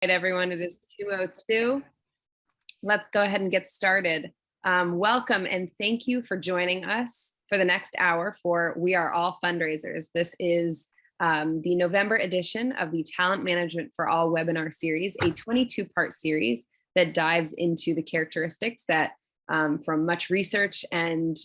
Right, everyone, it is 2:02. Let's go ahead and get started. Welcome and thank you for joining us for the next hour for We Are All Fundraisers. This is the November edition of the Talent Management for All webinar series, a 22-part series that dives into the characteristics that from much research and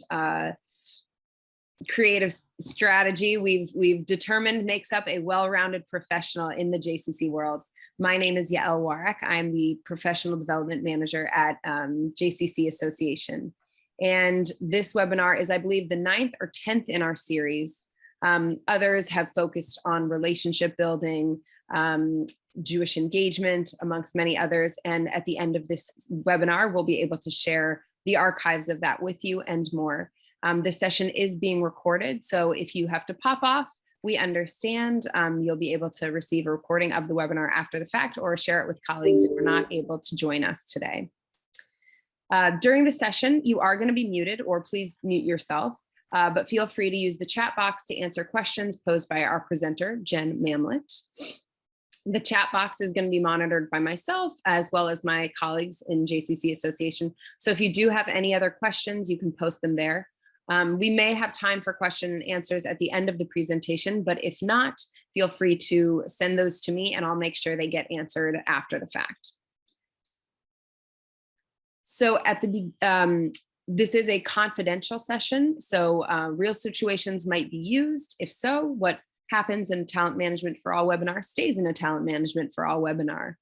creative strategy we've determined makes up a well-rounded professional in the JCC world. My name is Yael Warek. I'm the Professional Development Manager at JCC Association. And this webinar is, I believe, the 9th or 10th in our series. Others have focused on relationship building, Jewish engagement, amongst many others. And at the end of this webinar, we'll be able to share the archives of that with you and more. This session is being recorded, so if you have to pop off, we understand. You'll be able to receive a recording of the webinar after the fact or share it with colleagues who are not able to join us today. During the session, you are going to be muted, or please mute yourself, but feel free to use the chat box to answer questions posed by our presenter, Jen Mamlet. The chat box is going to be monitored by myself as well as my colleagues in JCC Association. So if you do have any other questions, you can post them there. We may have time for question and answers at the end of the presentation, but if not, feel free to send those to me and I'll make sure they get answered after the fact. So this is a confidential session, so real situations might be used. If so, what happens in Talent Management for All webinar stays in a Talent Management for All webinar.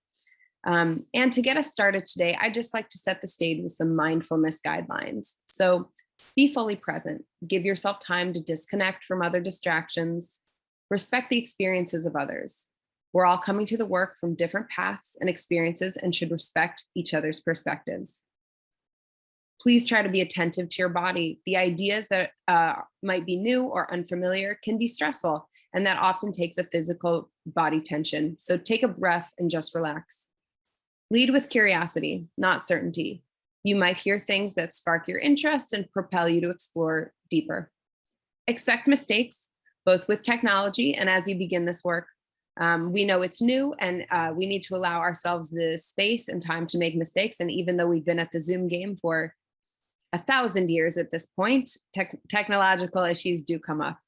And to get us started today, I'd just like to set the stage with some mindfulness guidelines. So be fully present, give yourself time to disconnect from other distractions, respect the experiences of others. We're all coming to the work from different paths and experiences and should respect each other's perspectives. Please try to be attentive to your body. The ideas that might be new or unfamiliar can be stressful, and that often takes a physical body tension. So take a breath and just relax. Lead with curiosity, not certainty. You might hear things that spark your interest and propel you to explore deeper. Expect mistakes, both with technology and as you begin this work. We know it's new and we need to allow ourselves the space and time to make mistakes. And even though we've been at the Zoom game for 1,000 years at this point, technological issues do come up.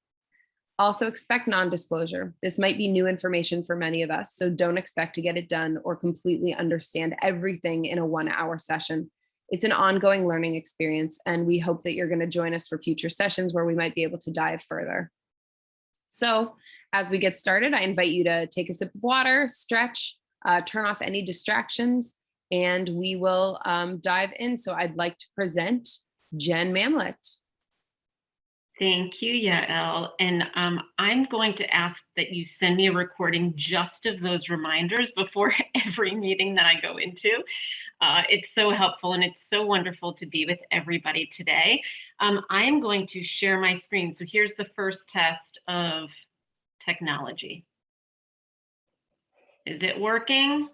Also expect non-disclosure. This might be new information for many of us, so don't expect to get it done or completely understand everything in a 1-hour session. It's an ongoing learning experience, and we hope that you're going to join us for future sessions where we might be able to dive further. So as we get started, I invite you to take a sip of water, stretch, turn off any distractions, and we will dive in. So I'd like to present Jen Mamlet. Thank you, Yael. And I'm going to ask that you send me a recording just of those reminders before every meeting that I go into. It's so helpful and it's so wonderful to be with everybody today. I am going to share my screen. So here's the first test of technology. Is it working?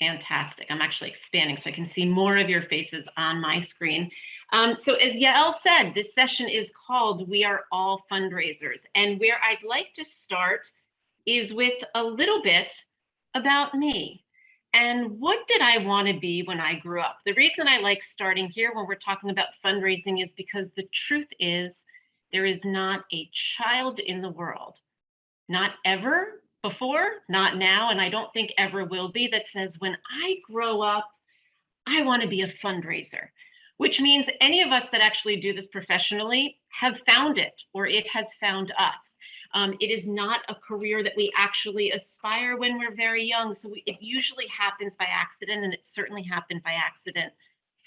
Fantastic. I'm actually expanding so I can see more of your faces on my screen. So as Yael said, this session is called We Are All Fundraisers. And where I'd like to start is with a little bit about me. And what did I want to be when I grew up? The reason I like starting here when we're talking about fundraising is because the truth is there is not a child in the world, not ever before, not now, and I don't think ever will be, that says when I grow up, I want to be a fundraiser, which means any of us that actually do this professionally have found it, or it has found us. It is not a career that we actually aspire when we're very young. So it usually happens by accident, and it certainly happened by accident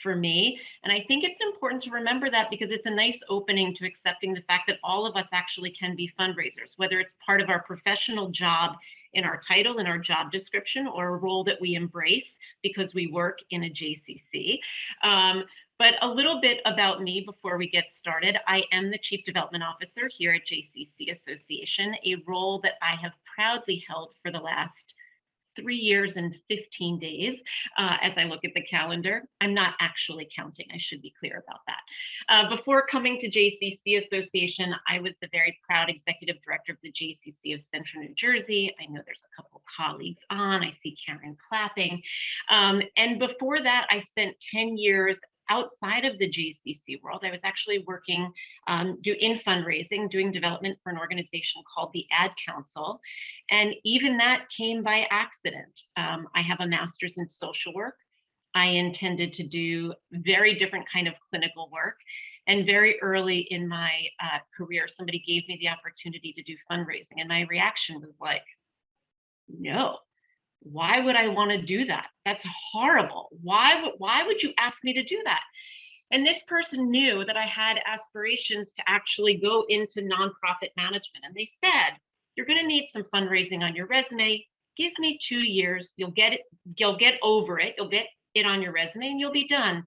for me. And I think it's important to remember that because it's a nice opening to accepting the fact that all of us actually can be fundraisers, whether it's part of our professional job in our title, in our job description, or a role that we embrace because we work in a JCC. But a little bit about me before we get started. I am the Chief Development Officer here at JCC Association, a role that I have proudly held for the last 3 years and 15 days as I look at the calendar. I'm not actually counting, I should be clear about that. Before coming to JCC Association, I was the very proud executive director of the JCC of Central New Jersey. I know there's a couple colleagues on, I see Karen clapping. And before that, I spent 10 years outside of the JCC world. I was actually working in fundraising, doing development for an organization called the Ad Council. And even that came by accident. I have a master's in social work. I intended to do very different kind of clinical work. And very early in my career, somebody gave me the opportunity to do fundraising. And my reaction was like, no. Why would I want to do that? That's horrible. Why would you ask me to do that? And this person knew that I had aspirations to actually go into nonprofit management. And they said, you're going to need some fundraising on your resume. Give me 2 years. You'll get over it. You'll get it on your resume and you'll be done.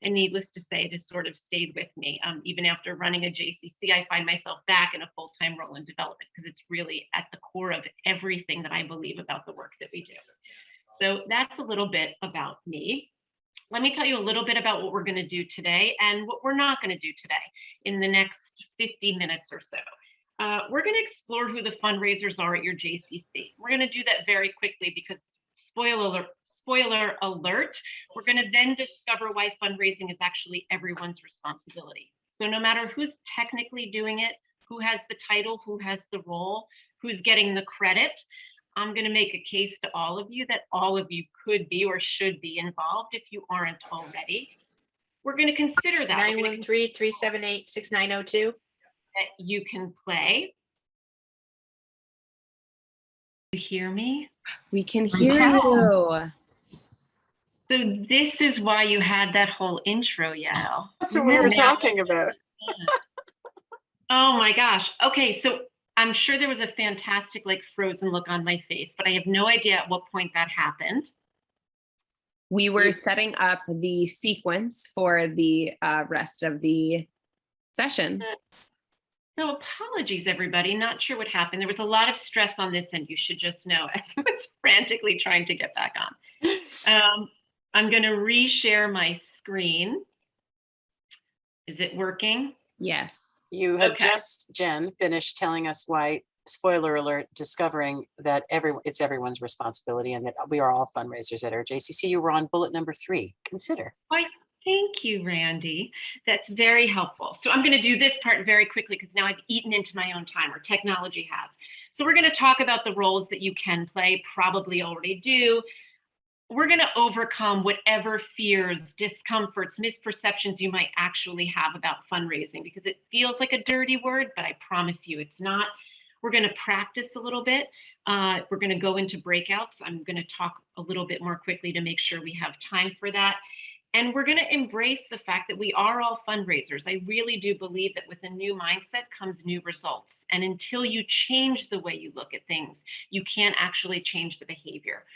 And needless to say, this sort of stayed with me. Even after running a JCC, I find myself back in a full-time role in development because it's really at the core of everything that I believe about the work that we do. So that's a little bit about me. Let me tell you a little bit about what we're going to do today and what we're not going to do today in the next 50 minutes or so. We're going to explore who the fundraisers are at your JCC. We're going to do that very quickly because spoiler alert, we're going to then discover why fundraising is actually everyone's responsibility. So no matter who's technically doing it, who has the title, who has the role, who's getting the credit, I'm going to make a case to all of you that all of you could be or should be involved if you aren't already. We're going to consider that. 913-378-6902. That you can play. You hear me? We can hear you. So this is why you had that whole intro, Yael. That's what we were talking about. Oh my gosh. Okay, so I'm sure there was a fantastic frozen look on my face, but I have no idea at what point that happened. We were setting up the sequence for the rest of the session. So apologies, everybody. Not sure what happened. There was a lot of stress on this end, you should just know, as I was frantically trying to get back on. I'm going to reshare my screen. Is it working? Yes. You had just, Jen, finished telling us why, spoiler alert, discovering that it's everyone's responsibility and that we are all fundraisers at our JCC. You were on bullet number 3. Consider. Why, thank you, Randy. That's very helpful. So I'm going to do this part very quickly because now I've eaten into my own time, or technology has. So we're going to talk about the roles that you can play, probably already do. We're going to overcome whatever fears, discomforts, misperceptions you might actually have about fundraising, because it feels like a dirty word, but I promise you it's not. We're going to practice a little bit. We're going to go into breakouts. I'm going to talk a little bit more quickly to make sure we have time for that. And we're going to embrace the fact that we are all fundraisers. I really do believe that with a new mindset comes new results. And until you change the way you look at things, you can't actually change the behavior.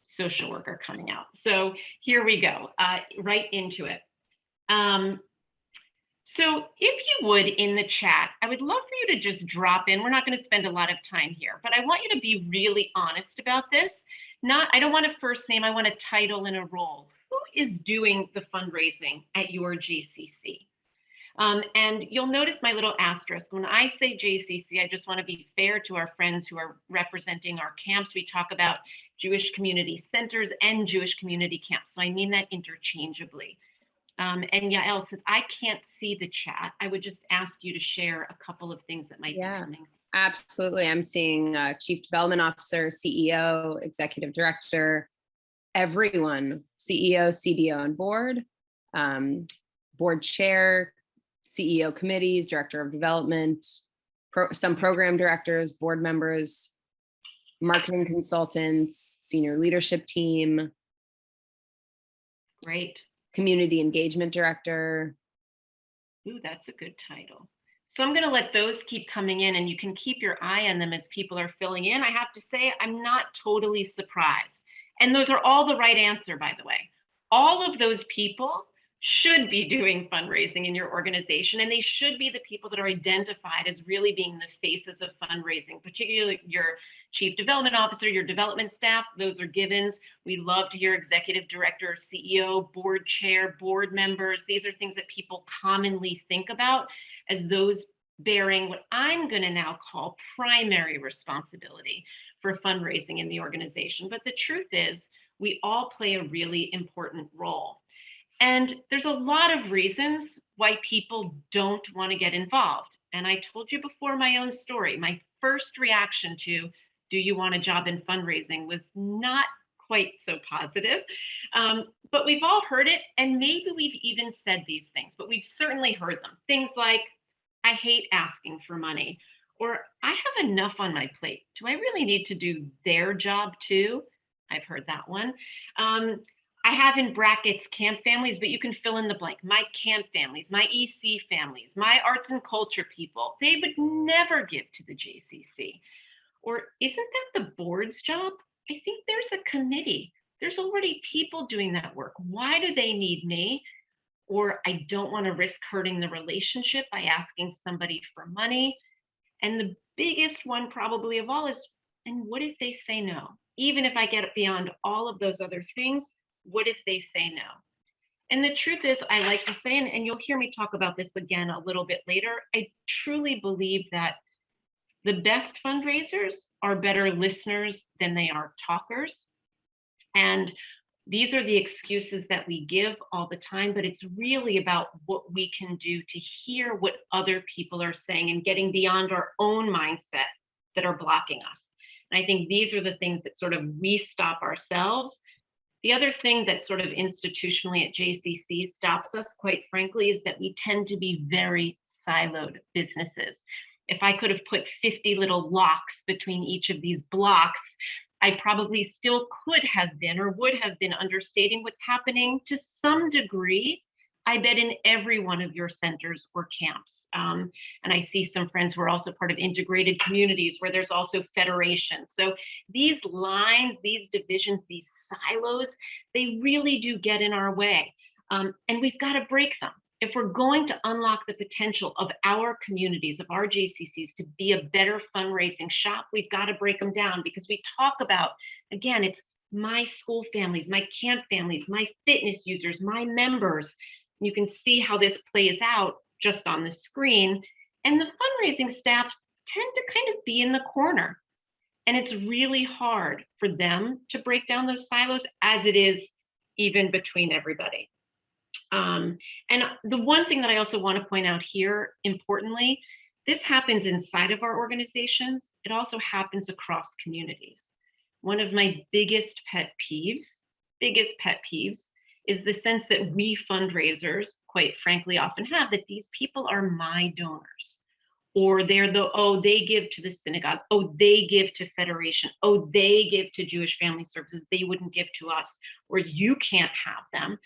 Social worker coming out. So here we go, right into it. So if you would, in the chat, I would love for you to just drop in. We're not going to spend a lot of time here, but I want you to be really honest about this. I don't want a first name, I want a title and a role. Who is doing the fundraising at your JCC? And you'll notice my little asterisk. When I say JCC, I just want to be fair to our friends who are representing our camps. We talk about Jewish community centers and Jewish community camps. So I mean that interchangeably. And Yael, since I can't see the chat, I would just ask you to share a couple of things that might be coming. Absolutely. I'm seeing Chief Development Officer, CEO, Executive Director, everyone, CEO, CDO, and board, board chair, CEO committees, director of development, some program directors, board members, marketing consultants, senior leadership team. Great. Community engagement director. Ooh, that's a good title. So I'm going to let those keep coming in and you can keep your eye on them as people are filling in. I have to say, I'm not totally surprised. And those are all the right answer, by the way. All of those people should be doing fundraising in your organization, and they should be the people that are identified as really being the faces of fundraising, particularly your chief development officer, your development staff. Those are givens. We love to hear executive director, CEO, board chair, board members. These are things that people commonly think about as those bearing what I'm going to now call primary responsibility for fundraising in the organization. But the truth is, we all play a really important role. And there's a lot of reasons why people don't want to get involved. And I told you before my own story. My first reaction to, do you want a job in fundraising, was not quite so positive. But we've all heard it, and maybe we've even said these things, but we've certainly heard them. Things like, I hate asking for money, or I have enough on my plate. Do I really need to do their job too? I've heard that one. I have in brackets camp families, but you can fill in the blank. My camp families, my EC families, my arts and culture people, they would never give to the JCC. Or isn't that the board's job? I think there's a committee. There's already people doing that work. Why do they need me? Or I don't want to risk hurting the relationship by asking somebody for money. And the biggest one probably of all is, and what if they say no? Even if I get beyond all of those other things, what if they say no? And the truth is, I like to say, and you'll hear me talk about this again a little bit later, I truly believe that the best fundraisers are better listeners than they are talkers. And these are the excuses that we give all the time, but it's really about what we can do to hear what other people are saying and getting beyond our own mindset that are blocking us. And I think these are the things that sort of we stop ourselves. The other thing that sort of institutionally at JCC stops us, quite frankly, is that we tend to be very siloed businesses. If I could have put 50 little locks between each of these blocks, I probably still could have been or would have been understating what's happening to some degree, I bet, in every one of your centers or camps. And I see some friends who are also part of integrated communities where there's also federations. So these lines, these divisions, these silos, they really do get in our way. And we've got to break them. If we're going to unlock the potential of our communities, of our JCCs to be a better fundraising shop, we've got to break them down, because we talk about, again, it's my school families, my camp families, my fitness users, my members. You can see how this plays out just on the screen. And the fundraising staff tend to kind of be in the corner. And it's really hard for them to break down those silos, as it is even between everybody. And the one thing that I also want to point out here, importantly, this happens inside of our organizations. It also happens across communities. One of my biggest pet peeves is the sense that we fundraisers, quite frankly, often have, that these people are my donors, or they're the, oh, they give to the synagogue, oh, they give to Federation, oh, they give to Jewish Family Services, they wouldn't give to us, or you can't have them.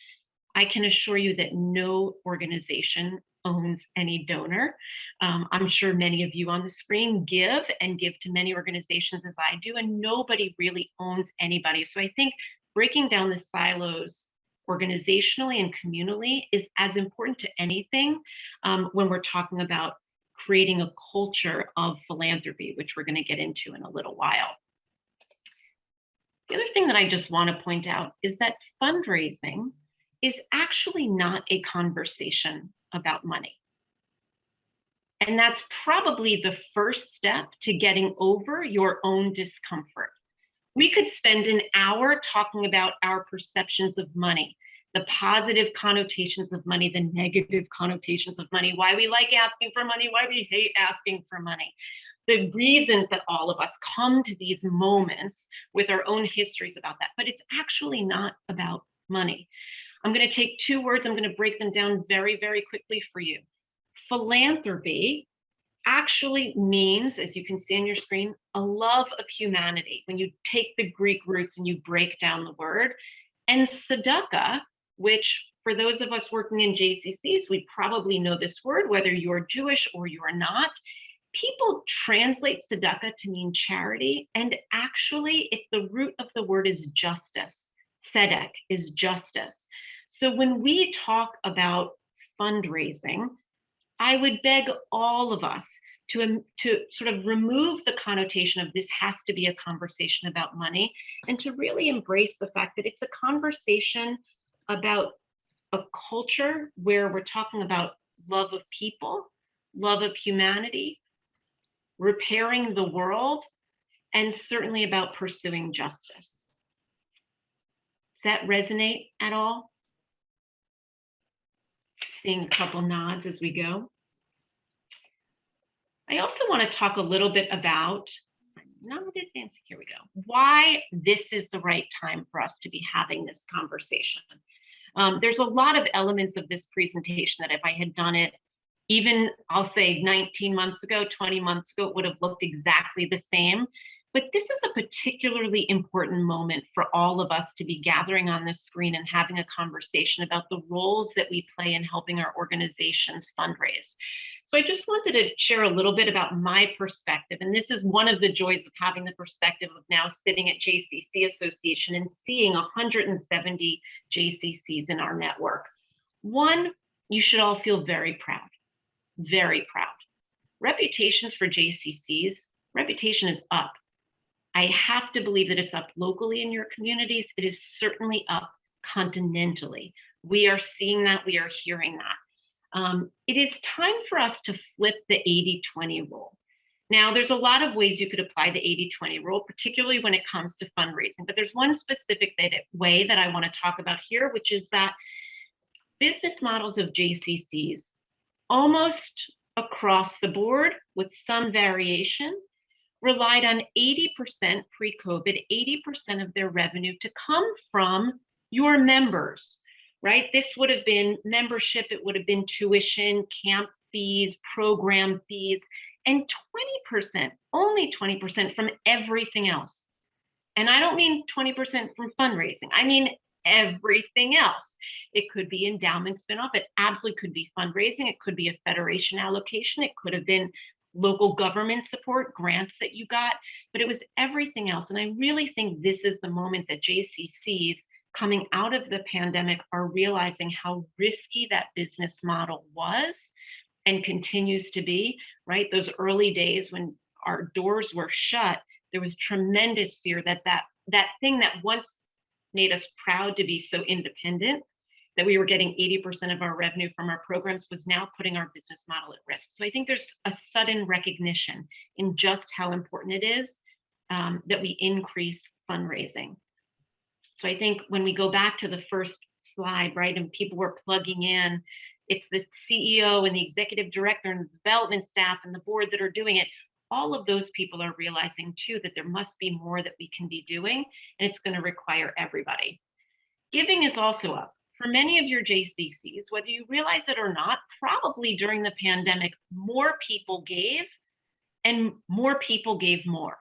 I can assure you that no organization owns any donor. I'm sure many of you on the screen give to many organizations as I do, and nobody really owns anybody. So I think breaking down the silos organizationally and communally is as important to anything when we're talking about creating a culture of philanthropy, which we're going to get into in a little while. The other thing that I just want to point out is that fundraising is actually not a conversation about money. And that's probably the first step to getting over your own discomfort. We could spend an hour talking about our perceptions of money, the positive connotations of money, the negative connotations of money, why we like asking for money, why we hate asking for money, the reasons that all of us come to these moments with our own histories about that. But it's actually not about money. I'm going to take two words, I'm going to break them down very, very quickly for you. Philanthropy actually means, as you can see on your screen, a love of humanity, when you take the Greek roots and you break down the word. And tzedakah, which for those of us working in JCCs, we probably know this word, whether you're Jewish or you're not. People translate tzedakah to mean charity. And actually, if the root of the word is justice, tzedek is justice. So when we talk about fundraising, I would beg all of us to sort of remove the connotation of this has to be a conversation about money, and to really embrace the fact that it's a conversation about a culture where we're talking about love of people, love of humanity, repairing the world, and certainly about pursuing justice. Does that resonate at all? Seeing a couple nods as we go. I also want to talk a little bit about, not advancing, here we go, why this is the right time for us to be having this conversation. There's a lot of elements of this presentation that if I had done it, even I'll say 19 months ago, 20 months ago, it would have looked exactly the same. But this is a particularly important moment for all of us to be gathering on this screen and having a conversation about the roles that we play in helping our organizations fundraise. So I just wanted to share a little bit about my perspective. And this is one of the joys of having the perspective of now sitting at JCC Association and seeing 170 JCCs in our network. One, you should all feel very proud, very proud. Reputations for JCCs, reputation is up. I have to believe that it's up locally in your communities. It is certainly up continentally. We are seeing that, we are hearing that. It is time for us to flip the 80-20 rule. Now, there's a lot of ways you could apply the 80-20 rule, particularly when it comes to fundraising, but there's one specific way that I want to talk about here, which is that business models of JCCs, almost across the board with some variation, relied on 80% pre-COVID, 80% of their revenue to come from your members, right? This would have been membership, it would have been tuition, camp fees, program fees, and 20%, only 20% from everything else. And I don't mean 20% from fundraising, I mean everything else. It could be endowment spinoff, it absolutely could be fundraising, it could be a federation allocation, it could have been local government support, grants that you got, but it was everything else. And I really think this is the moment that JCCs coming out of the pandemic are realizing how risky that business model was and continues to be, right? Those early days when our doors were shut, there was tremendous fear that that thing that once made us proud to be so independent, that we were getting 80% of our revenue from our programs, was now putting our business model at risk. So I think there's a sudden recognition in just how important it is that we increase fundraising. So I think when we go back to the first slide, right, and people were plugging in, it's the CEO and the executive director and the development staff and the board that are doing it. All of those people are realizing too that there must be more that we can be doing, and it's going to require everybody. Giving is also up. For many of your JCCs, whether you realize it or not, probably during the pandemic, more people gave and more people gave more.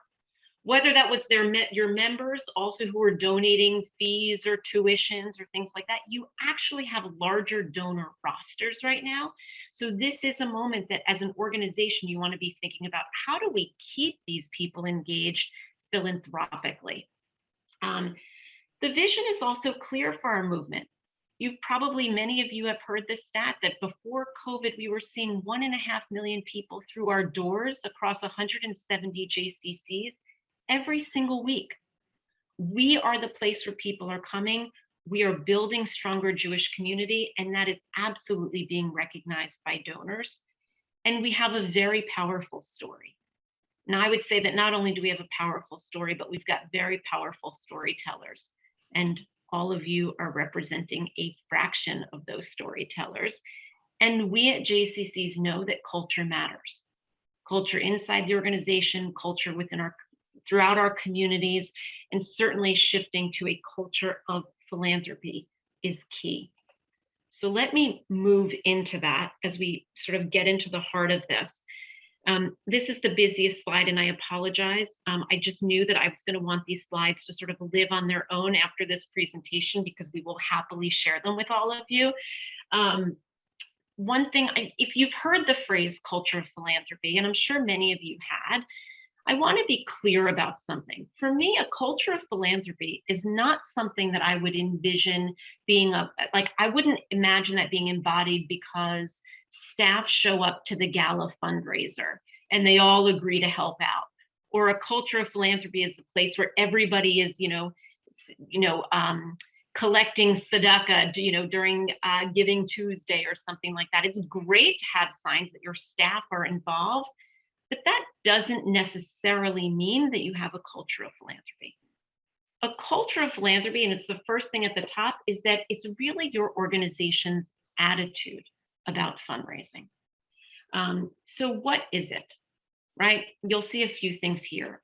Whether that was your members also who were donating fees or tuitions or things like that, you actually have larger donor rosters right now. So this is a moment that as an organization, you want to be thinking about how do we keep these people engaged philanthropically. The vision is also clear for our movement. Many of you have heard the stat that before COVID, we were seeing 1.5 million people through our doors across 170 JCCs every single week. We are the place where people are coming. We are building stronger Jewish community, and that is absolutely being recognized by donors. And we have a very powerful story. Now, I would say that not only do we have a powerful story, but we've got very powerful storytellers. And all of you are representing a fraction of those storytellers. And we at JCCs know that culture matters. Culture inside the organization, culture throughout our communities, and certainly shifting to a culture of philanthropy is key. So let me move into that as we sort of get into the heart of this. This is the busiest slide, and I apologize. I just knew that I was going to want these slides to sort of live on their own after this presentation, because we will happily share them with all of you. One thing, if you've heard the phrase culture of philanthropy, and I'm sure many of you had, I want to be clear about something. For me, a culture of philanthropy is not something that I would envision being I wouldn't imagine that being embodied because staff show up to the gala fundraiser and they all agree to help out. Or a culture of philanthropy is a place where everybody is, collecting tzedakah, during Giving Tuesday or something like that. It's great to have signs that your staff are involved, but that doesn't necessarily mean that you have a culture of philanthropy. A culture of philanthropy, and it's the first thing at the top, is that it's really your organization's attitude about fundraising. So what is it, right? You'll see a few things here.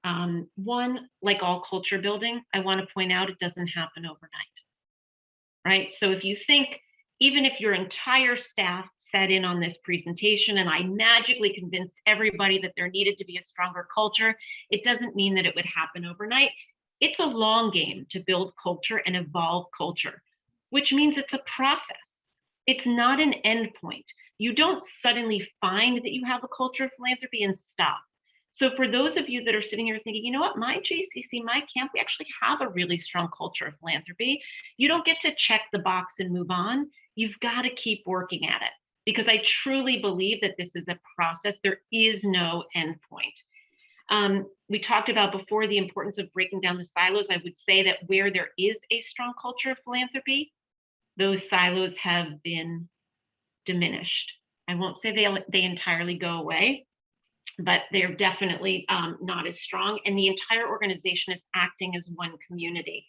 One, like all culture building, I want to point out it doesn't happen overnight, right? So if you think, even if your entire staff sat in on this presentation and I magically convinced everybody that there needed to be a stronger culture, it doesn't mean that it would happen overnight. It's a long game to build culture and evolve culture, which means it's a process. It's not an end point. You don't suddenly find that you have a culture of philanthropy and stop. So for those of you that are sitting here thinking, you know what, my JCC, my camp, we actually have a really strong culture of philanthropy. You don't get to check the box and move on. You've got to keep working at it, because I truly believe that this is a process. There is no end point. We talked about before the importance of breaking down the silos. I would say that where there is a strong culture of philanthropy, those silos have been diminished. I won't say they entirely go away, but they're definitely not as strong. And the entire organization is acting as one community,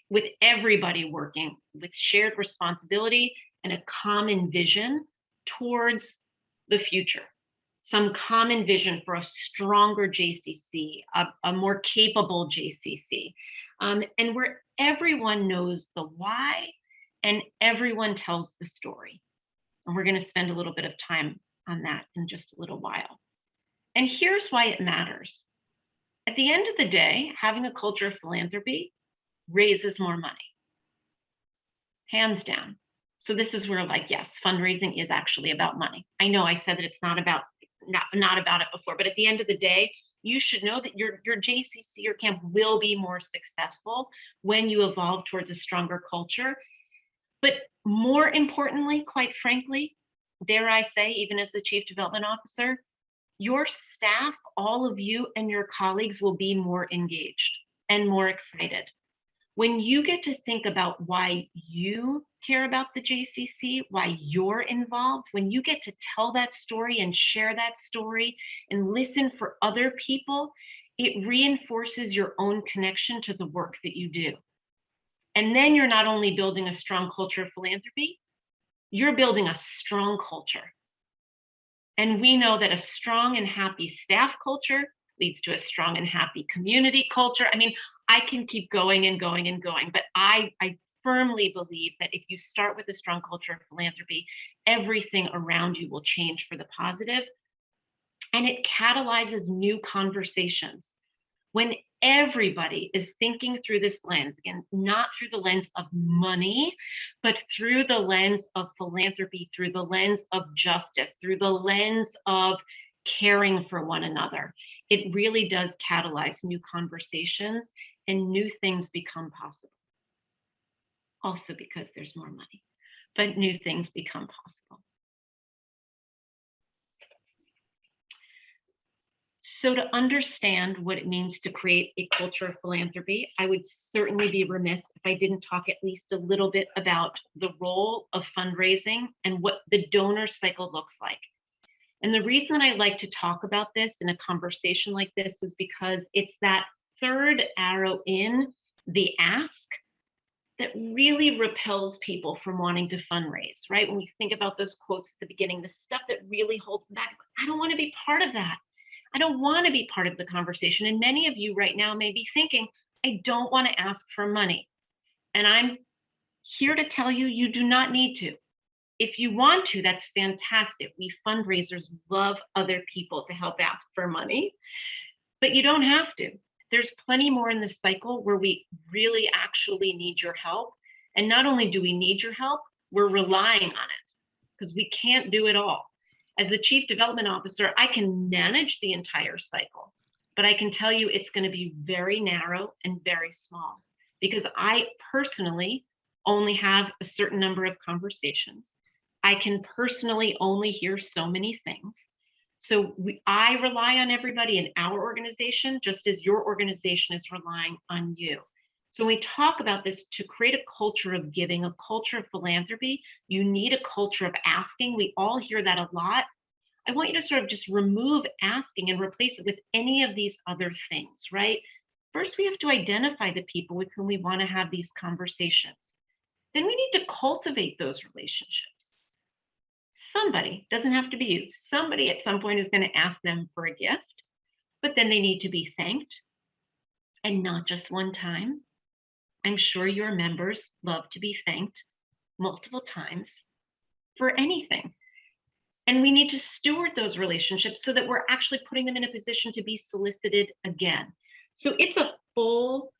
with everybody working with shared responsibility and a common vision towards the future. Some common vision for a stronger JCC, a more capable JCC, and where everyone knows the why and everyone tells the story. And we're going to spend a little bit of time on that in just a little while. And here's why it matters. At the end of the day, having a culture of philanthropy raises more money, hands down. So this is where, yes, fundraising is actually about money. I know I said that it's not about it before, but at the end of the day, you should know that your JCC, your camp, will be more successful when you evolve towards a stronger culture. But more importantly, quite frankly, dare I say, even as the Chief Development Officer, your staff, all of you and your colleagues, will be more engaged and more excited. When you get to think about why you care about the JCC, why you're involved, when you get to tell that story and share that story and listen for other people, it reinforces your own connection to the work that you do. And then you're not only building a strong culture of philanthropy, you're building a strong culture. And we know that a strong and happy staff culture leads to a strong and happy community culture. I mean, I can keep going and going and going, but I firmly believe that if you start with a strong culture of philanthropy, everything around you will change for the positive, and it catalyzes new conversations. When everybody is thinking through this lens, again, not through the lens of money, but through the lens of philanthropy, through the lens of justice, through the lens of caring for one another, it really does catalyze new conversations and new things become possible. Also because there's more money, but new things become possible. So to understand what it means to create a culture of philanthropy, I would certainly be remiss if I didn't talk at least a little bit about the role of fundraising and what the donor cycle looks like. And the reason that I like to talk about this in a conversation like this is because it's that third arrow in the ask that really repels people from wanting to fundraise, right? When we think about those quotes at the beginning, the stuff that really holds them back, I don't want to be part of that. I don't want to be part of the conversation. And many of you right now may be thinking, I don't want to ask for money. And I'm here to tell you, you do not need to. If you want to, that's fantastic. We fundraisers love other people to help ask for money, but you don't have to. There's plenty more in this cycle where we really actually need your help. And not only do we need your help, we're relying on it because we can't do it all. As the Chief Development Officer, I can manage the entire cycle, but I can tell you it's going to be very narrow and very small, because I personally only have a certain number of conversations. I can personally only hear so many things. So I rely on everybody in our organization, just as your organization is relying on you. So when we talk about this, to create a culture of giving, a culture of philanthropy, you need a culture of asking. We all hear that a lot. I want you to sort of just remove asking and replace it with any of these other things, right? First, we have to identify the people with whom we want to have these conversations. Then we need to cultivate those relationships. Somebody, doesn't have to be you, somebody at some point is going to ask them for a gift, but then they need to be thanked, and not just one time. I'm sure your members love to be thanked multiple times for anything. And we need to steward those relationships so that we're actually putting them in a position to be solicited again. So it's a full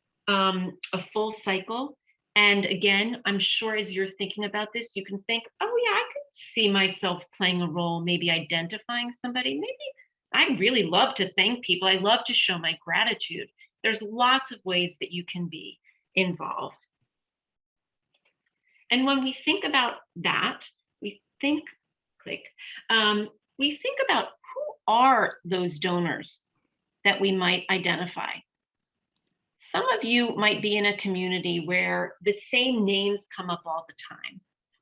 cycle. And again, I'm sure as you're thinking about this, you can think, oh yeah, I could see myself playing a role, maybe identifying somebody. Maybe I really love to thank people. I love to show my gratitude. There's lots of ways that you can be involved. And when we think about that, we think about who are those donors that we might identify. Some of you might be in a community where the same names come up all the time,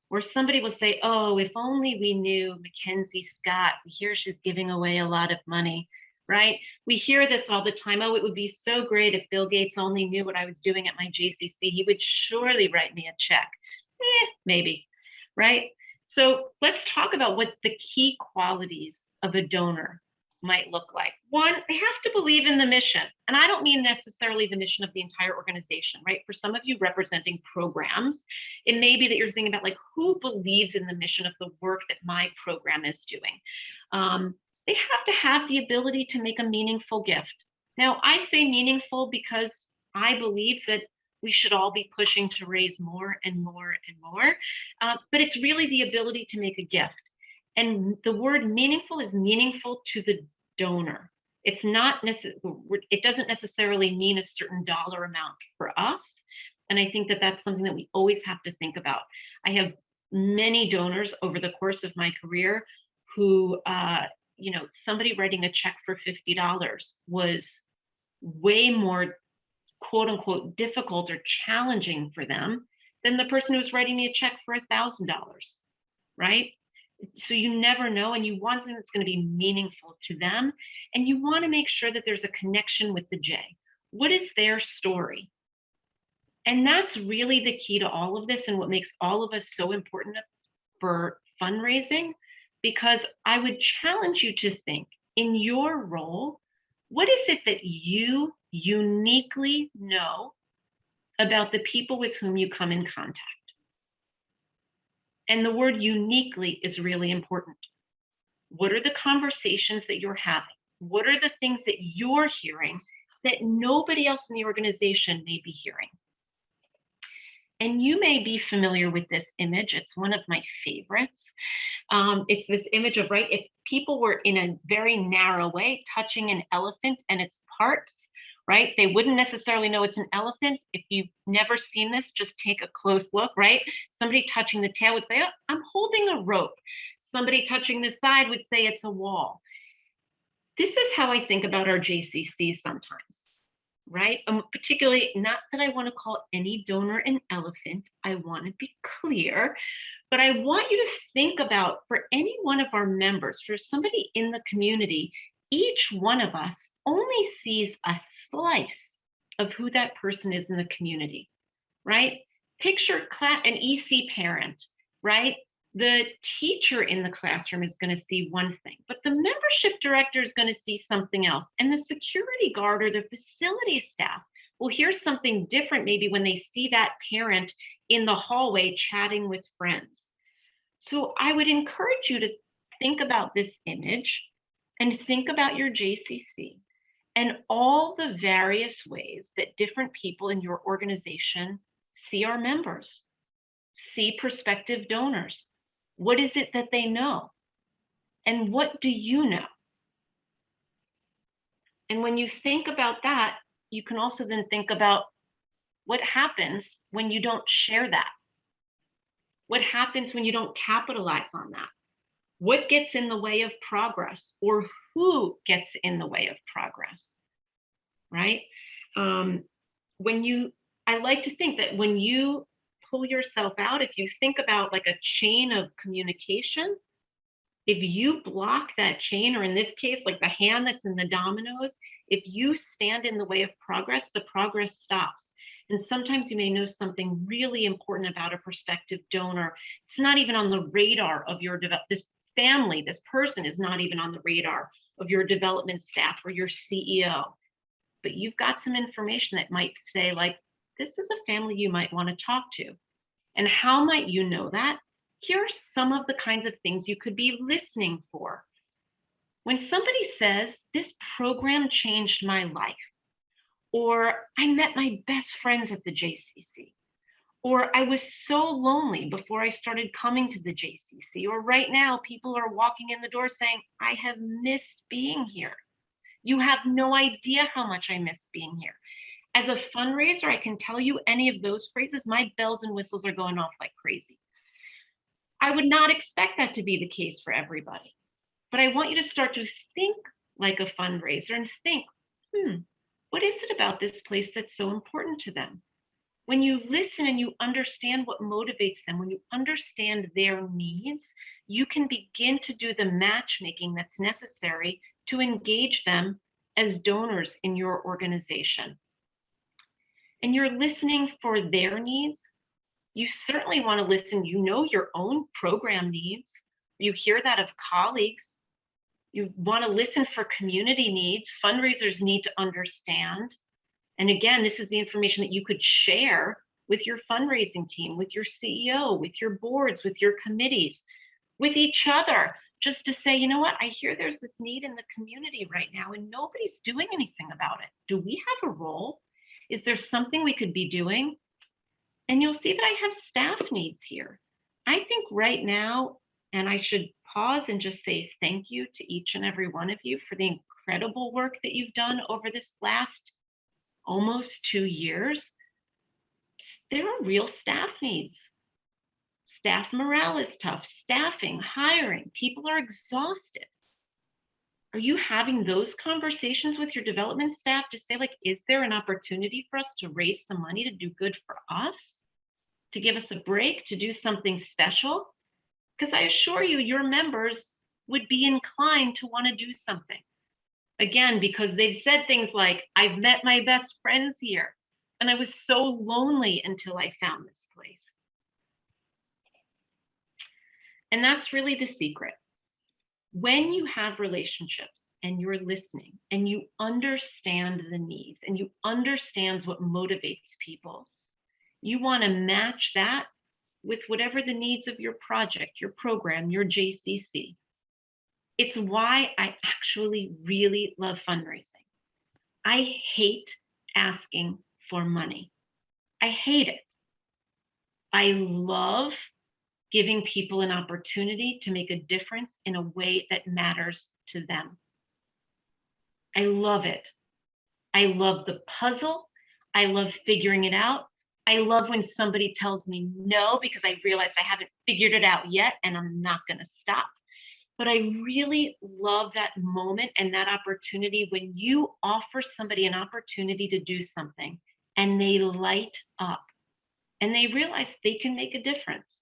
where somebody will say, oh, if only we knew Mackenzie Scott, we hear she's giving away a lot of money, right? We hear this all the time. Oh, it would be so great if Bill Gates only knew what I was doing at my JCC. He would surely write me a check. Maybe, right? So let's talk about what the key qualities of a donor might look like. One, they have to believe in the mission. And I don't mean necessarily the mission of the entire organization, right? For some of you representing programs, it may be that you're thinking about like, who believes in the mission of the work that my program is doing? They have to have the ability to make a meaningful gift. Now, I say meaningful because I believe that we should all be pushing to raise more and more and more, but it's really the ability to make a gift. And the word meaningful is meaningful to the donor. It's not it doesn't necessarily mean a certain dollar amount for us. And I think that that's something that we always have to think about. I have many donors over the course of my career who, somebody writing a check for $50 was way more quote unquote difficult or challenging for them than the person who's writing me a check for $1,000, right? So you never know, and you want something that's going to be meaningful to them, and you want to make sure that there's a connection with the J. What is their story? And that's really the key to all of this and what makes all of us so important for fundraising, because I would challenge you to think in your role, what is it that you uniquely know about the people with whom you come in contact? And the word uniquely is really important. What are the conversations that you're having? What are the things that you're hearing that nobody else in the organization may be hearing? And you may be familiar with this image. It's one of my favorites. It's this image of, right, if people were in a very narrow way touching an elephant and its parts, right, they wouldn't necessarily know it's an elephant. If you've never seen this, just take a close look, right? Somebody touching the tail would say, oh, I'm holding a rope. Somebody touching the side would say it's a wall. This is how I think about our JCC sometimes, right? Particularly, not that I want to call any donor an elephant. I want to be clear, but I want you to think about, for any one of our members, for somebody in the community, each one of us only sees a slice of who that person is in the community, right? Picture an EC parent, right? The teacher in the classroom is going to see one thing, but the membership director is going to see something else. And the security guard or the facility staff will hear something different maybe when they see that parent in the hallway chatting with friends. So I would encourage you to think about this image and think about your JCC and all the various ways that different people in your organization see our members, see prospective donors. What is it that they know? And what do you know? And when you think about that, you can also then think about what happens when you don't share that. What happens when you don't capitalize on that? What gets in the way of progress, or who gets in the way of progress, right? I like to think that when you pull yourself out, if you think about like a chain of communication, if you block that chain, or in this case, like the hand that's in the dominoes, if you stand in the way of progress, the progress stops. And sometimes you may know something really important about a prospective donor. It's not even on the radar of your this family, this person is not even on the radar of your development staff or your CEO. But you've got some information that might say, like, this is a family you might want to talk to. And how might you know that? Here are some of the kinds of things you could be listening for. When somebody says, this program changed my life, or I met my best friends at the JCC, or I was so lonely before I started coming to the JCC, or right now people are walking in the door saying, I have missed being here. You have no idea how much I miss being here. As a fundraiser, I can tell you any of those phrases, my bells and whistles are going off like crazy. I would not expect that to be the case for everybody. But I want you to start to think like a fundraiser and think, what is it about this place that's so important to them? When you listen and you understand what motivates them, when you understand their needs, you can begin to do the matchmaking that's necessary to engage them as donors in your organization. And you're listening for their needs. You certainly want to listen, you know your own program needs. You hear that of colleagues. You want to listen for community needs. Fundraisers need to understand. And again, this is the information that you could share with your fundraising team, with your CEO, with your boards, with your committees, with each other, just to say, you know what, I hear there's this need in the community right now and nobody's doing anything about it. Do we have a role? Is there something we could be doing? And you'll see that I have staff needs here. I think right now, and I should pause and just say thank you to each and every one of you for the incredible work that you've done over this last almost 2 years. There are real staff needs. Staff morale is tough, staffing, hiring, people are exhausted. Are you having those conversations with your development staff to say, like, is there an opportunity for us to raise some money to do good for us? To give us a break, to do something special? Because I assure you, your members would be inclined to want to do something. Again, because they've said things like, I've met my best friends here, and I was so lonely until I found this place. And that's really the secret. When you have relationships and you're listening and you understand the needs and you understand what motivates people, you want to match that with whatever the needs of your project, your program, your JCC. It's why I actually really love fundraising. I hate asking for money. I hate it. I love giving people an opportunity to make a difference in a way that matters to them. I love it. I love the puzzle. I love figuring it out. I love when somebody tells me no, because I realize I haven't figured it out yet and I'm not going to stop. But I really love that moment and that opportunity when you offer somebody an opportunity to do something and they light up and they realize they can make a difference.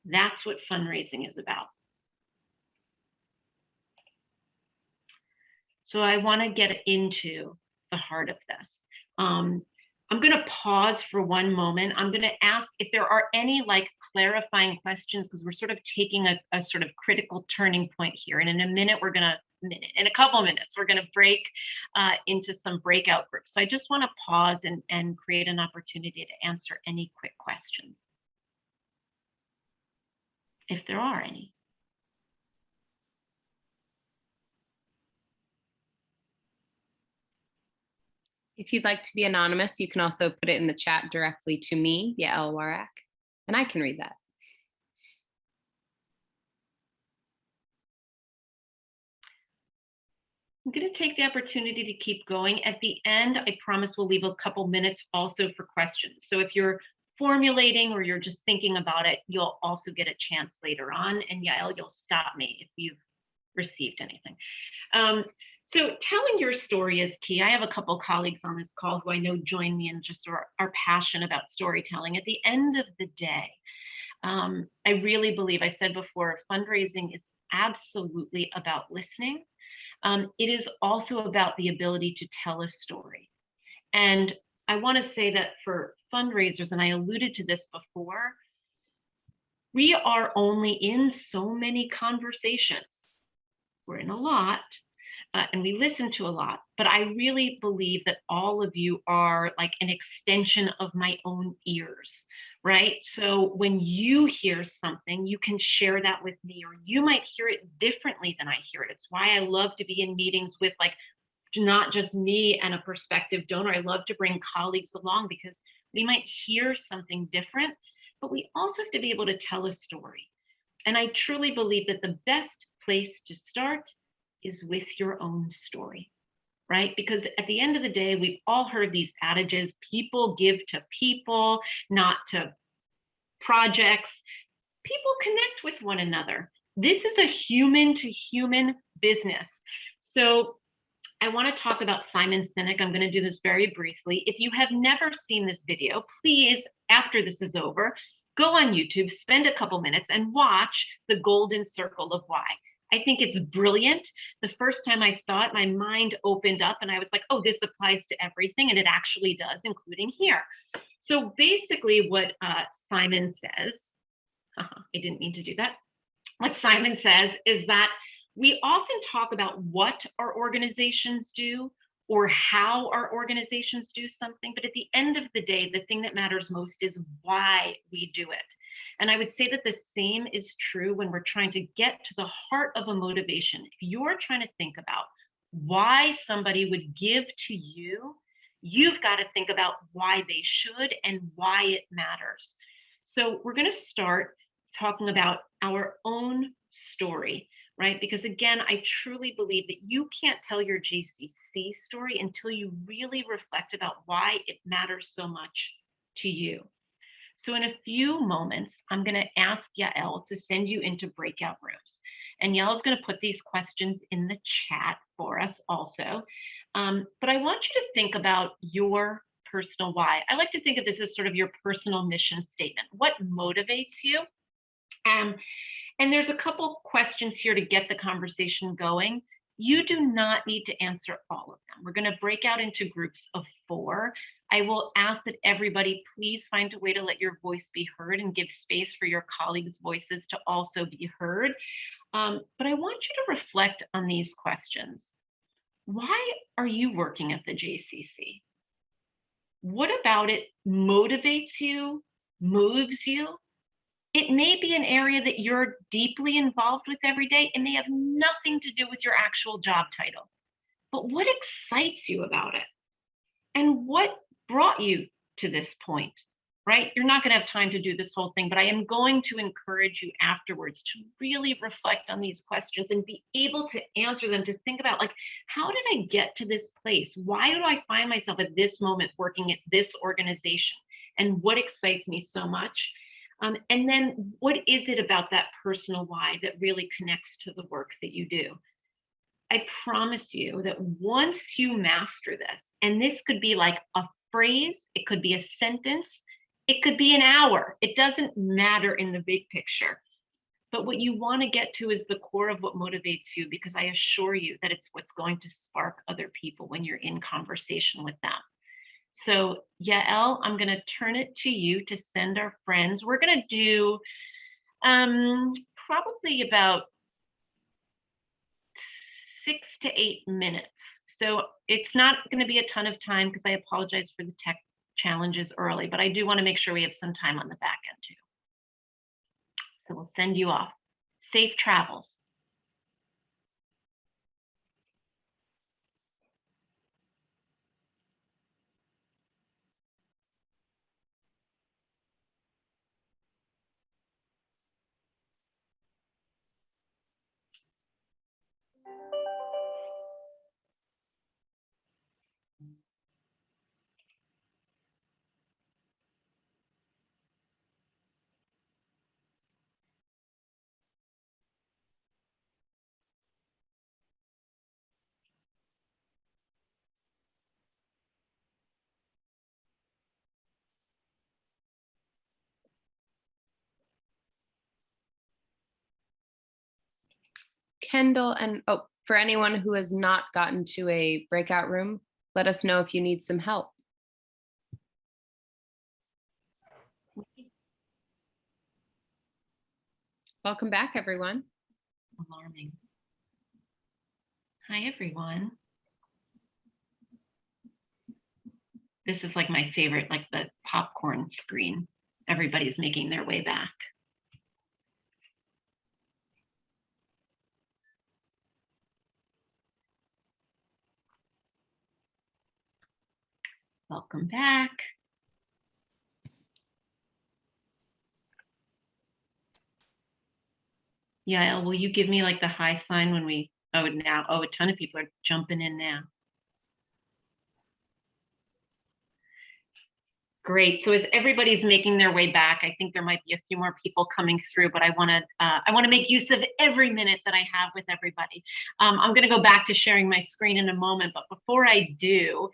That's what fundraising is about. So I want to get into the heart of this. I'm going to pause for one moment. I'm going to ask if there are any like clarifying questions, because we're sort of taking a sort of critical turning point here. And in a couple of minutes, we're going to break into some breakout groups. So I just want to pause and create an opportunity to answer any quick questions, if there are any. If you'd like to be anonymous, you can also put it in the chat directly to me, Yael Warak, and I can read that. I'm going to take the opportunity to keep going. At the end, I promise we'll leave a couple minutes also for questions. So if you're formulating or you're just thinking about it, you'll also get a chance later on. And Yael, you'll stop me if you've received anything. So telling your story is key. I have a couple colleagues on this call who I know join me in just our passion about storytelling. At the end of the day, I really believe, I said before, fundraising is absolutely about listening. It is also about the ability to tell a story. And I want to say that for fundraisers, and I alluded to this before, we are only in so many conversations. We're in a lot, and we listen to a lot, but I really believe that all of you are like an extension of my own ears, right? So when you hear something, you can share that with me, or you might hear it differently than I hear it. It's why I love to be in meetings with like not just me and a prospective donor. I love to bring colleagues along because we might hear something different, but we also have to be able to tell a story. And I truly believe that the best place to start is with your own story, right? Because at the end of the day, we've all heard these adages: people give to people, not to projects. People connect with one another. This is a human to human business. So I want to talk about Simon Sinek. I'm going to do this very briefly. If you have never seen this video, please, after this is over, go on YouTube, spend a couple minutes and watch The Golden Circle of Why. I think it's brilliant. The first time I saw it, my mind opened up and I was like, oh, this applies to everything. And it actually does, including here. So basically what Simon says, I didn't mean to do that. What Simon says is that we often talk about what our organizations do or how our organizations do something, but at the end of the day, the thing that matters most is why we do it. And I would say that the same is true when we're trying to get to the heart of a motivation. If you're trying to think about why somebody would give to you, you've got to think about why they should and why it matters. So we're going to start talking about our own story, right? Because again, I truly believe that you can't tell your JCC story until you really reflect about why it matters so much to you. So in a few moments, I'm going to ask Yael to send you into breakout rooms. And Yael is going to put these questions in the chat for us also. But I want you to think about your personal why. I like to think of this as sort of your personal mission statement. What motivates you? And there's a couple questions here to get the conversation going. You do not need to answer all of them. We're going to break out into groups of 4. I will ask that everybody please find a way to let your voice be heard and give space for your colleagues' voices to also be heard. But I want you to reflect on these questions. Why are you working at the JCC? What about it motivates you, moves you? It may be an area that you're deeply involved with every day. It may have nothing to do with your actual job title. But what excites you about it? And what brought you to this point, right? You're not going to have time to do this whole thing, but I am going to encourage you afterwards to really reflect on these questions and be able to answer them, to think about, like, how did I get to this place? Why do I find myself at this moment working at this organization? And what excites me so much? And then what is it about that personal why that really connects to the work that you do? I promise you that once you master this, and this could be like a phrase, it could be a sentence, it could be an hour, it doesn't matter in the big picture. But what you want to get to is the core of what motivates you, because I assure you that it's what's going to spark other people when you're in conversation with them. So Yael, I'm going to turn it to you to send our friends. We're going to do probably about 6 to 8 minutes. So it's not going to be a ton of time because I apologize for the tech challenges early, but I do want to make sure we have some time on the back end too. So we'll send you off. Safe travels. Kendall, and oh, for anyone who has not gotten to a breakout room, let us know if you need some help. Welcome back, everyone. Alarming. Hi, everyone. This is like my favorite, like the popcorn screen. Everybody's making their way back. Welcome back. Yael, will you give me like the hi sign when we, oh, now, oh, a ton of people are jumping in now. Great. So as everybody's making their way back, I think there might be a few more people coming through, but I want to make use of every minute that I have with everybody. I'm going to go back to sharing my screen in a moment, but before I do,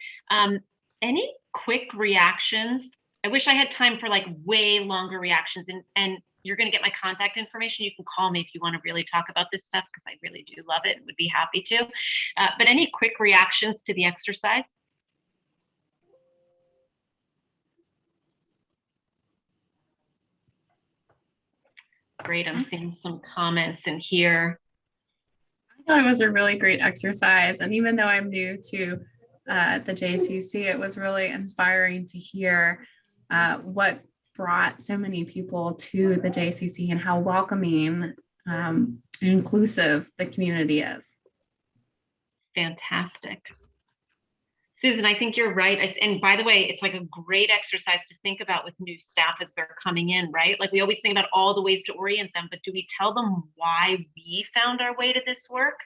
any quick reactions? I wish I had time for like way longer reactions, and you're going to get my contact information. You can call me if you want to really talk about this stuff, because I really do love it and would be happy to. But any quick reactions to the exercise? Great, I'm seeing some comments in here. I thought it was a really great exercise. And even though I'm new to the JCC, it was really inspiring to hear what brought so many people to the JCC and how welcoming and inclusive the community is. Fantastic. Susan, I think you're right. And by the way, it's like a great exercise to think about with new staff as they're coming in, right? Like we always think about all the ways to orient them, but do we tell them why we found our way to this work?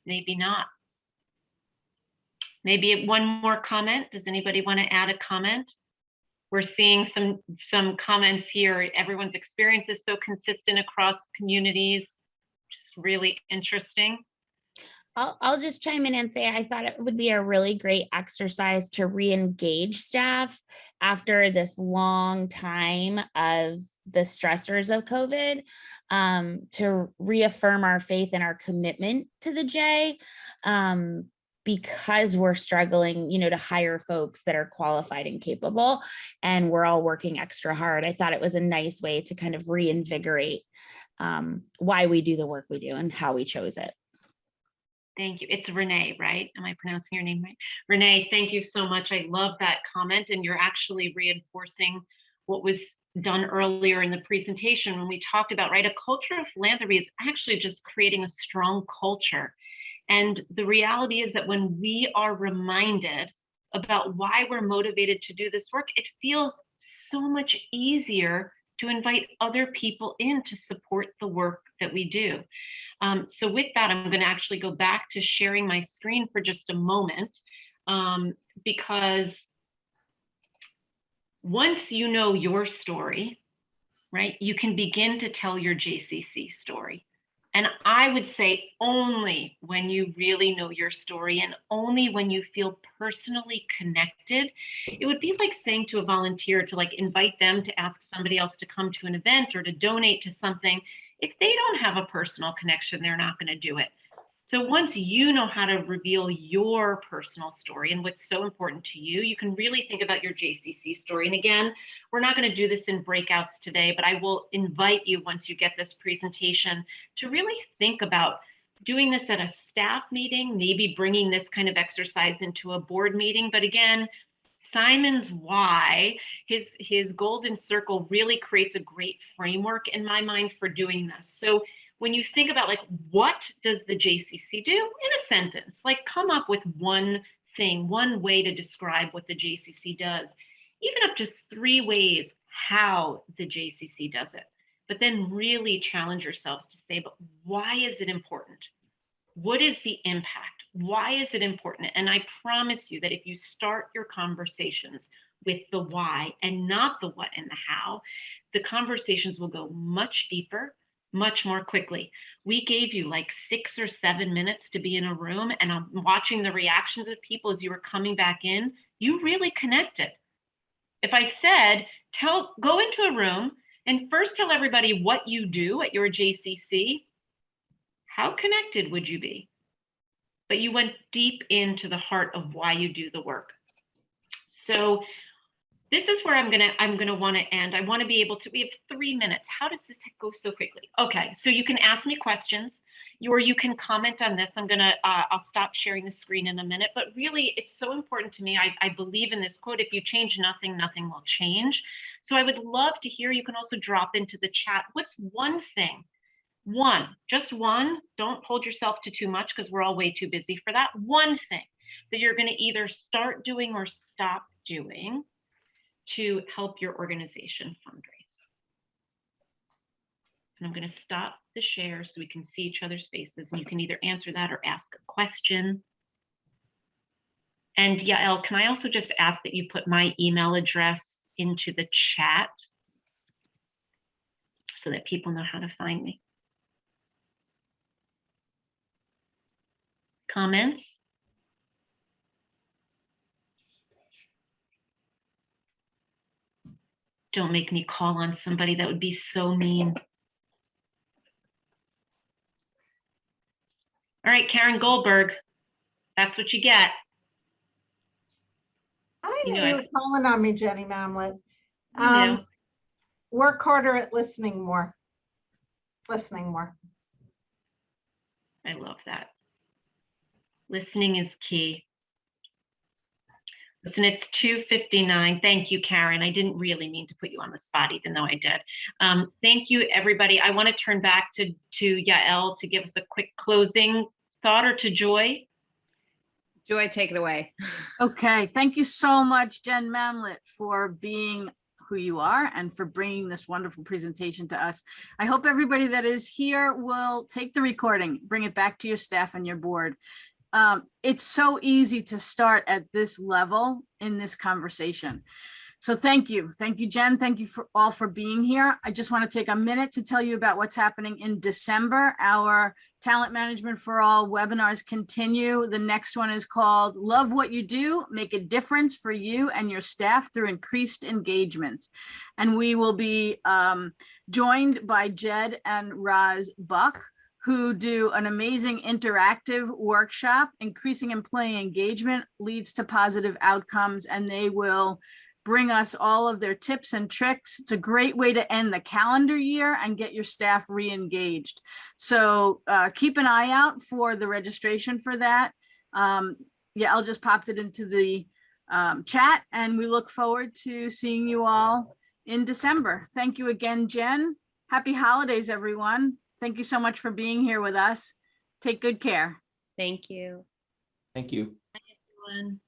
Maybe not. Maybe one more comment. Does anybody want to add a comment? We're seeing some comments here. Everyone's experience is so consistent across communities. Just really interesting. I'll just chime in and say I thought it would be a really great exercise to re-engage staff after this long time of the stressors of COVID, to reaffirm our faith and our commitment to the J, because we're struggling, to hire folks that are qualified and capable, and we're all working extra hard. I thought it was a nice way to kind of reinvigorate why we do the work we do and how we chose it. Thank you. It's Renee, right? Am I pronouncing your name right? Renee, thank you so much. I love that comment. And you're actually reinforcing what was done earlier in the presentation when we talked about, right? A culture of philanthropy is actually just creating a strong culture. And the reality is that when we are reminded about why we're motivated to do this work, it feels so much easier to invite other people in to support the work that we do. So with that, I'm going to actually go back to sharing my screen for just a moment, because once you know your story, right, you can begin to tell your JCC story. And I would say only when you really know your story and only when you feel personally connected. It would be like saying to a volunteer to like invite them to ask somebody else to come to an event or to donate to something. If they don't have a personal connection, they're not going to do it. So once you know how to reveal your personal story and what's so important to you, you can really think about your JCC story. And again, we're not going to do this in breakouts today, but I will invite you once you get this presentation to really think about doing this at a staff meeting, maybe bringing this kind of exercise into a board meeting. But again, Simon's why, his golden circle really creates a great framework in my mind for doing this. So when you think about like, what does the JCC do in a sentence, like come up with one thing, one way to describe what the JCC does, even up to 3 ways how the JCC does it, but then really challenge yourselves to say, but why is it important? What is the impact? Why is it important? And I promise you that if you start your conversations with the why and not the what and the how, the conversations will go much deeper, much more quickly. We gave you like 6 or 7 minutes to be in a room, and I'm watching the reactions of people as you were coming back in. You really connected. If I said, go into a room and first tell everybody what you do at your JCC, How connected would you be? But you went deep into the heart of why you do the work. So this is where I'm gonna want to end. I want to be able to, we have 3 minutes. How does this go so quickly? Okay, so you can ask me questions, or you can comment on this. I'll stop sharing the screen in a minute, but really it's so important to me. I believe in this quote, if you change nothing, nothing will change. So I would love to hear, you can also drop into the chat, what's one thing, just one, don't hold yourself to too much because we're all way too busy for that. One thing that you're going to either start doing or stop doing to help your organization fundraise. And I'm going to stop the share so we can see each other's faces, and you can either answer that or ask a question. And Yael, can I also just ask that you put my email address into the chat so that people know how to find me? Comments? Don't make me call on somebody. That would be so mean. All right, Karen Goldberg, that's what you get. I didn't know you were calling on me, Jenny Mamlet. You knew. Work harder at listening more. Listening more. I love that. Listening is key. Listen, it's 2:59. Thank you, Karen. I didn't really mean to put you on the spot, even though I did. Thank you, everybody. I want to turn back to Yael to give us a quick closing thought, or to Joy. Joy, take it away. Okay, thank you so much, Jen Mamlet, for being who you are and for bringing this wonderful presentation to us. I hope everybody that is here will take the recording, bring it back to your staff and your board. It's so easy to start at this level in this conversation. So thank you, Jen. Thank you for all for being here. I just want to take a minute to tell you about what's happening in December. Our Talent Management for All webinars continue. The next one is called Love What You Do, Make a Difference for You and Your Staff Through Increased Engagement. And we will be joined by Jed and Roz Buck, who do an amazing interactive workshop. Increasing employee engagement leads to positive outcomes, and they will bring us all of their tips and tricks. It's a great way to end the calendar year and get your staff re-engaged. So keep an eye out for the registration for that. I'll just popped it into the chat, and we look forward to seeing you all in December. Thank you again, Jen. Happy holidays, everyone. Thank you so much for being here with us. Take good care. Thank you. Thank you. Bye, everyone.